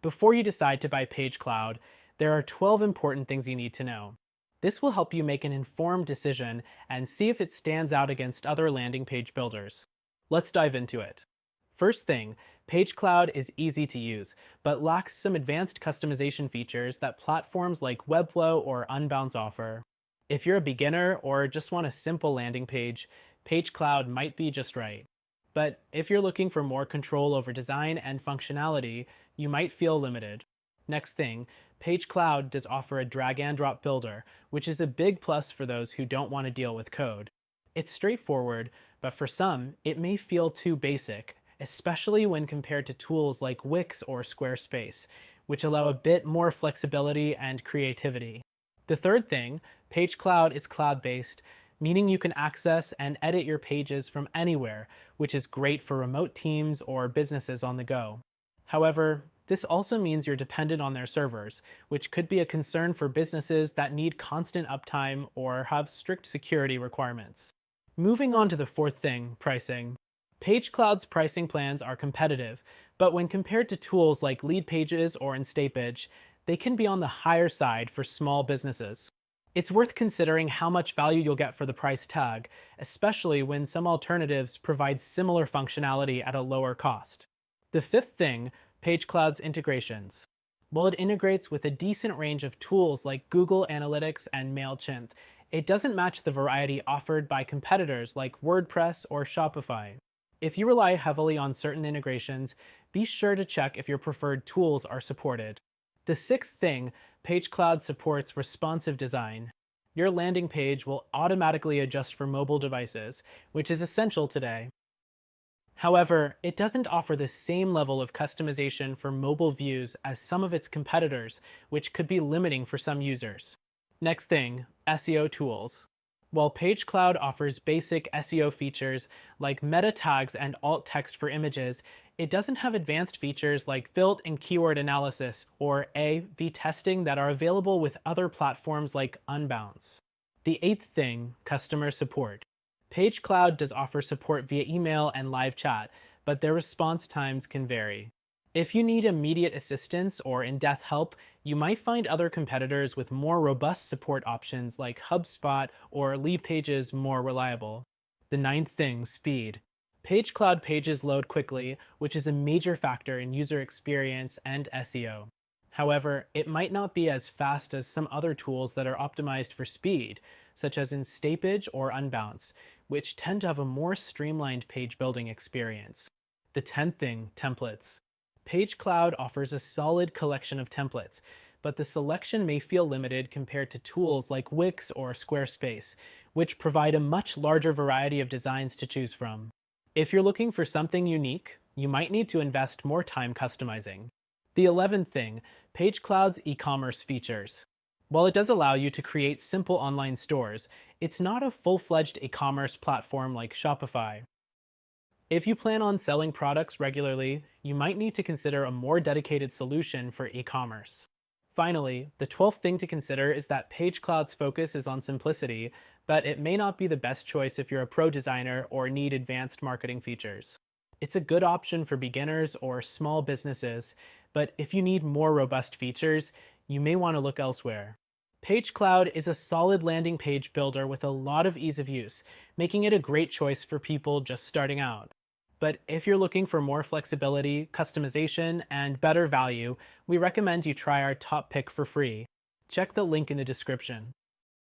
Before you decide to buy PageCloud, there are 12 important things you need to know. This will help you make an informed decision and see if it stands out against other landing page builders. Let's dive into it. First thing, PageCloud is easy to use, but lacks some advanced customization features that platforms like Webflow or Unbounce offer. If you're a beginner or just want a simple landing page, PageCloud might be just right. But if you're looking for more control over design and functionality, you might feel limited. Next thing, PageCloud does offer a drag and drop builder, which is a big plus for those who don't want to deal with code. It's straightforward, but for some, it may feel too basic, especially when compared to tools like Wix or Squarespace, which allow a bit more flexibility and creativity. The third thing, PageCloud is cloud-based, meaning you can access and edit your pages from anywhere, which is great for remote teams or businesses on the go. However, this also means you're dependent on their servers, which could be a concern for businesses that need constant uptime or have strict security requirements. Moving on to the fourth thing, pricing. PageCloud's pricing plans are competitive, but when compared to tools like Leadpages or Instapage, they can be on the higher side for small businesses. It's worth considering how much value you'll get for the price tag, especially when some alternatives provide similar functionality at a lower cost. The fifth thing, PageCloud's integrations. While it integrates with a decent range of tools like Google Analytics and MailChimp, it doesn't match the variety offered by competitors like WordPress or Shopify. If you rely heavily on certain integrations, be sure to check if your preferred tools are supported. The sixth thing, PageCloud supports responsive design. Your landing page will automatically adjust for mobile devices, which is essential today. However, it doesn't offer the same level of customization for mobile views as some of its competitors, which could be limiting for some users. Next thing, SEO tools. While PageCloud offers basic SEO features like meta tags and alt text for images, it doesn't have advanced features like filter and keyword analysis or A/B testing that are available with other platforms like Unbounce. The eighth thing, customer support. PageCloud does offer support via email and live chat, but their response times can vary. If you need immediate assistance or in-depth help, you might find other competitors with more robust support options like HubSpot or Leadpages more reliable. The ninth thing, speed. PageCloud pages load quickly, which is a major factor in user experience and SEO. However, it might not be as fast as some other tools that are optimized for speed, such as Instapage or Unbounce, which tend to have a more streamlined page building experience. The 10th thing, templates. PageCloud offers a solid collection of templates, but the selection may feel limited compared to tools like Wix or Squarespace, which provide a much larger variety of designs to choose from. If you're looking for something unique, you might need to invest more time customizing. The 11th thing, PageCloud's e-commerce features. While it does allow you to create simple online stores, it's not a full-fledged e-commerce platform like Shopify. If you plan on selling products regularly, you might need to consider a more dedicated solution for e-commerce. Finally, the 12th thing to consider is that PageCloud's focus is on simplicity, but it may not be the best choice if you're a pro designer or need advanced marketing features. It's a good option for beginners or small businesses, but if you need more robust features, you may want to look elsewhere. PageCloud is a solid landing page builder with a lot of ease of use, making it a great choice for people just starting out. But if you're looking for more flexibility, customization, and better value, we recommend you try our top pick for free. Check the link in the description.